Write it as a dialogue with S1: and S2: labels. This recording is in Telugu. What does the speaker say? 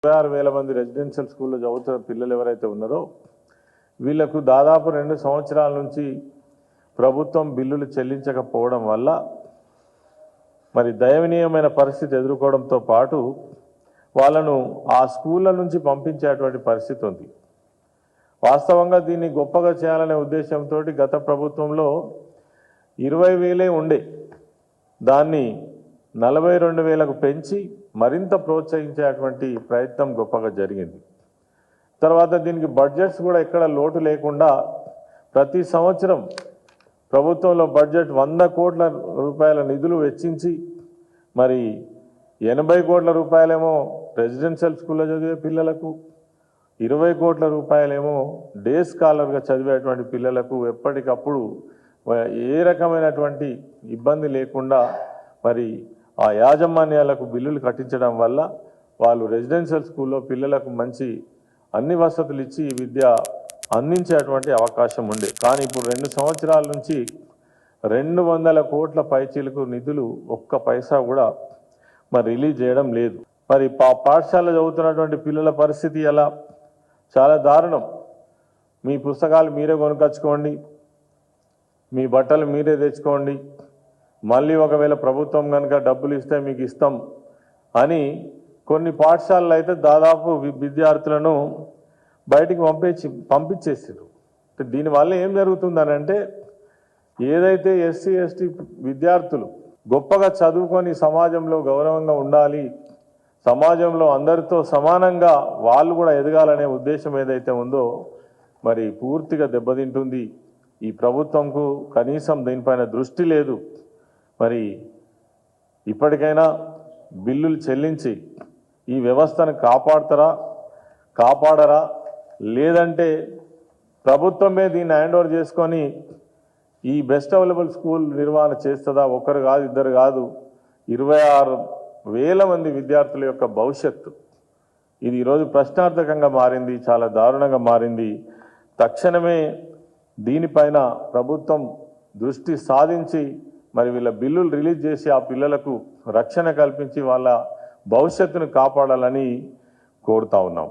S1: 26,000 మంది రెసిడెన్షియల్ స్కూల్లో చదువుతున్న పిల్లలు ఎవరైతే ఉన్నారో వీళ్లకు దాదాపు 2 సంవత్సరాల నుంచి ప్రభుత్వం బిల్లులు చెల్లించకపోవడం వల్ల మరి దయనీయమైన పరిస్థితి ఎదుర్కోవడంతో పాటు వాళ్ళను ఆ స్కూళ్ళ నుంచి పంపించేటువంటి పరిస్థితి ఉంది. వాస్తవంగా దీన్ని గొప్పగా చేయాలనే ఉద్దేశంతో గత ప్రభుత్వంలో 20,000 ఉండే దాన్ని 42,000కు పెంచి మరింత ప్రోత్సహించేటువంటి ప్రయత్నం గొప్పగా జరిగింది. తర్వాత దీనికి బడ్జెట్స్ కూడా ఎక్కడ లోటు లేకుండా ప్రతి సంవత్సరం ప్రభుత్వంలో బడ్జెట్ 100 కోట్ల రూపాయల నిధులు వెచ్చించి మరి 80 కోట్ల రూపాయలేమో రెసిడెన్షియల్ స్కూల్లో చదివే పిల్లలకు, 20 కోట్ల రూపాయలేమో డే స్కాలర్గా చదివేటువంటి పిల్లలకు ఎప్పటికప్పుడు ఏ రకమైనటువంటి ఇబ్బంది లేకుండా మరి ఆ యాజమాన్యాలకు బిల్లులు కట్టించడం వల్ల వాళ్ళు రెసిడెన్షియల్ స్కూల్లో పిల్లలకు మంచి అన్ని వసతులు ఇచ్చి విద్య అందించేటువంటి అవకాశం ఉండే. కానీ ఇప్పుడు 2 సంవత్సరాల నుంచి 200 కోట్ల పైచీలకు నిధులు ఒక్క పైసా కూడా మరి రిలీజ్ చేయడం లేదు. మరి పాఠశాల చదువుతున్నటువంటి పిల్లల పరిస్థితి ఎలా? చాలా దారుణం. మీ పుస్తకాలు మీరే కొనుకొచ్చుకోండి, మీ బట్టలు మీరే తెచ్చుకోండి, మళ్ళీ ఒకవేళ ప్రభుత్వం కనుక డబ్బులు ఇస్తే మీకు ఇస్తాం అని కొన్ని పాఠశాలలు అయితే దాదాపు విద్యార్థులను బయటికి పంపించేసారు. దీనివల్ల ఏం జరుగుతుందని అంటే ఏదైతే ఎస్సీ ఎస్టీ విద్యార్థులు గొప్పగా చదువుకొని సమాజంలో గౌరవంగా ఉండాలి, సమాజంలో అందరితో సమానంగా వాళ్ళు కూడా ఎదగాలనే ఉద్దేశం ఏదైతే ఉందో మరి పూర్తిగా దెబ్బతింటుంది. ఈ ప్రభుత్వంకు కనీసం దీనిపైన దృష్టి లేదు. మరి ఇప్పటికైనా బిల్లులు చెల్లించి ఈ వ్యవస్థను కాపాడరా లేదంటే ప్రభుత్వమే దీన్ని హ్యాండ్ ఓవర్ చేసుకొని ఈ బెస్ట్ అవైలబుల్ స్కూల్ నిర్వహణ చేస్తుందా? ఒకరు కాదు, ఇద్దరు కాదు, 26,000 మంది విద్యార్థుల యొక్క భవిష్యత్తు ఇది ఈరోజు ప్రశ్నార్థకంగా మారింది, చాలా దారుణంగా మారింది. తక్షణమే దీనిపైన ప్రభుత్వం దృష్టి సాధించి మరి వీళ్ళ బిల్లులు రిలీజ్ చేసి ఆ పిల్లలకు రక్షణ కల్పించి వాళ్ళ భవిష్యత్తును కాపాడాలని కోరుతా ఉన్నాం.